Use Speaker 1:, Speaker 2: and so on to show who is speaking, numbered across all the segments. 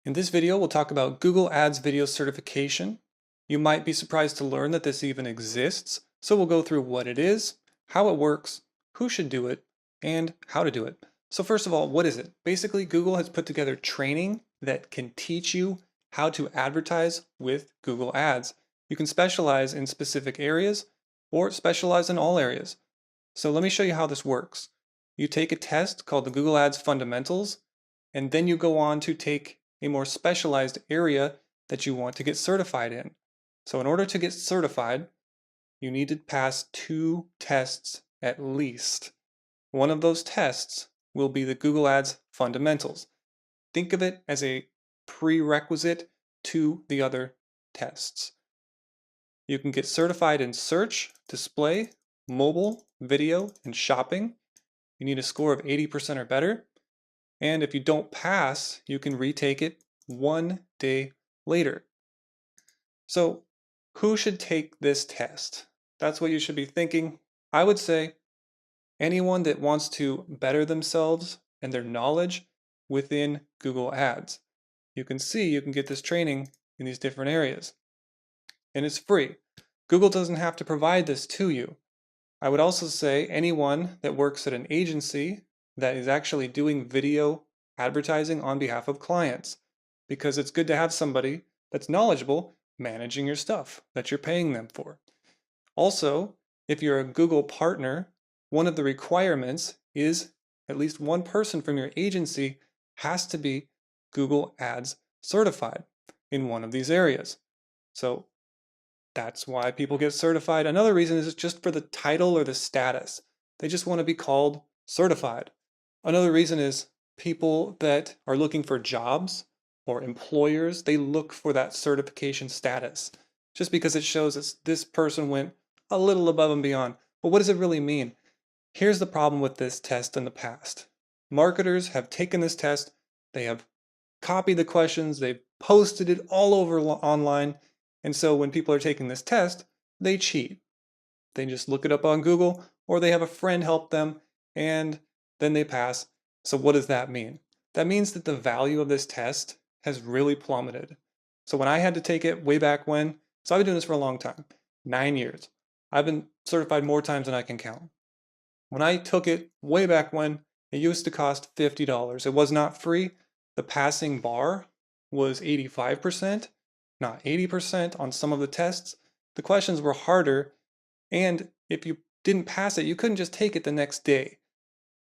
Speaker 1: In this video, we'll talk about Google Ads Video Certification. You might be surprised to learn that this even exists, so we'll go through what it is, how it works, who should do it, and how to do it. So first of all, what is it? Basically, Google has put together training that can teach you how to advertise with Google Ads. You can specialize in specific areas or specialize in all areas. So let me show you how this works. You take a test called the Google Ads Fundamentals, and then you go on to take a more specialized area that you want to get certified in. So in order to get certified, you need to pass 2 tests at least. One of those tests will be the Google Ads Fundamentals. Think of it as a prerequisite to the other tests. You can get certified in search, display, mobile, video, and shopping. You need a score of 80% or better. And if you don't pass, you can retake it 1 day later. So who should take this test? That's what you should be thinking. I would say anyone that wants to better themselves and their knowledge within Google Ads. You can see you can get this training in these different areas. And it's free. Google doesn't have to provide this to you. I would also say anyone that works at an agency that is actually doing video advertising on behalf of clients, because it's good to have somebody that's knowledgeable managing your stuff that you're paying them for. Also, if you're a Google partner, one of the requirements is at least one person from your agency has to be Google Ads certified in one of these areas. So that's why people get certified. Another reason is just for the title or the status. They just want to be called certified. Another reason is people that are looking for jobs or employers, they look for that certification status just because it shows that this person went a little above and beyond. But what does it really mean? Here's the problem with this test in the past. Marketers have taken this test, they have copied the questions, they've posted it all over online, and so when people are taking this test, they cheat. They just look it up on Google, or they have a friend help them, and then they pass. So what does that mean? That means that the value of this test has really plummeted. So when I had to take it way back when, so I've been doing this for a long time, 9 years. I've been certified more times than I can count. When I took it way back when, it used to cost $50. It was not free. The passing bar was 85%, not 80% on some of the tests. The questions were harder, and if you didn't pass it, you couldn't just take it the next day.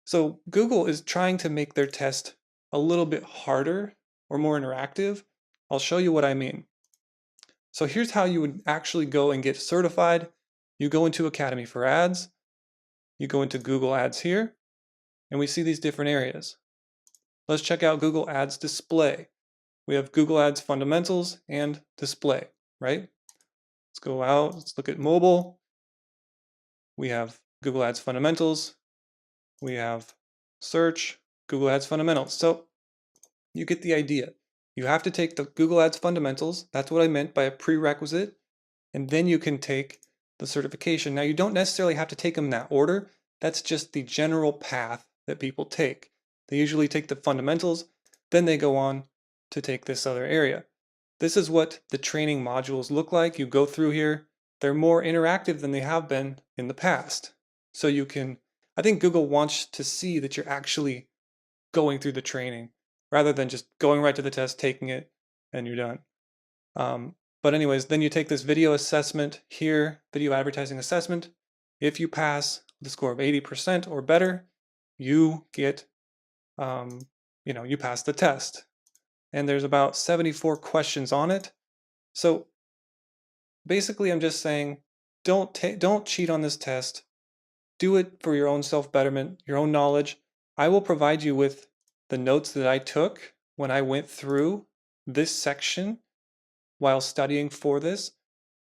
Speaker 1: So Google is trying to make their test a little bit harder or more interactive. I'll show you what I mean. So here's how you would actually go and get certified. You go into Academy for Ads, you go into Google Ads here, and we see these different areas. Let's check out Google Ads Display. We have Google Ads Fundamentals and Display, right? Let's go out, let's look at mobile. We have Google Ads Fundamentals. We have search, Google Ads Fundamentals. So you get the idea. You have to take the Google Ads Fundamentals. That's what I meant by a prerequisite. And then you can take the certification. Now you don't necessarily have to take them in that order. That's just the general path that people take. They usually take the fundamentals, then they go on to take this other area. This is what the training modules look like. You go through here. They're more interactive than they have been in the past. So you can, I think Google wants to see that you're actually going through the training rather than just going right to the test, taking it, and you're done. But anyways, then you take this video assessment here, video advertising assessment. If you pass the score of 80% or better, you get, you pass the test. And there's about 74 questions on it. So basically, I'm just saying, don't cheat on this test. Do it for your own self-betterment, your own knowledge. I will provide you with the notes that I took when I went through this section while studying for this.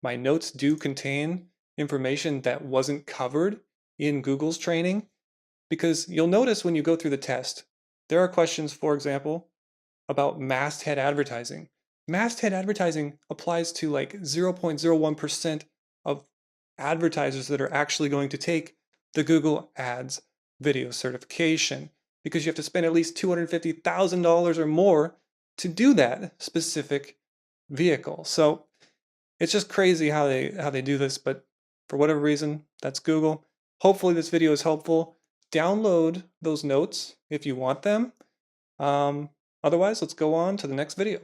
Speaker 1: My notes do contain information that wasn't covered in Google's training, because you'll notice when you go through the test, there are questions, for example, about masthead advertising. Masthead advertising applies to like 0.01% of advertisers that are actually going to take the Google Ads Video Certification, because you have to spend at least $250,000 or more to do that specific vehicle. So it's just crazy how they do this, but for whatever reason, that's Google. Hopefully this video is helpful. Download those notes if you want them. Otherwise, let's go on to the next video.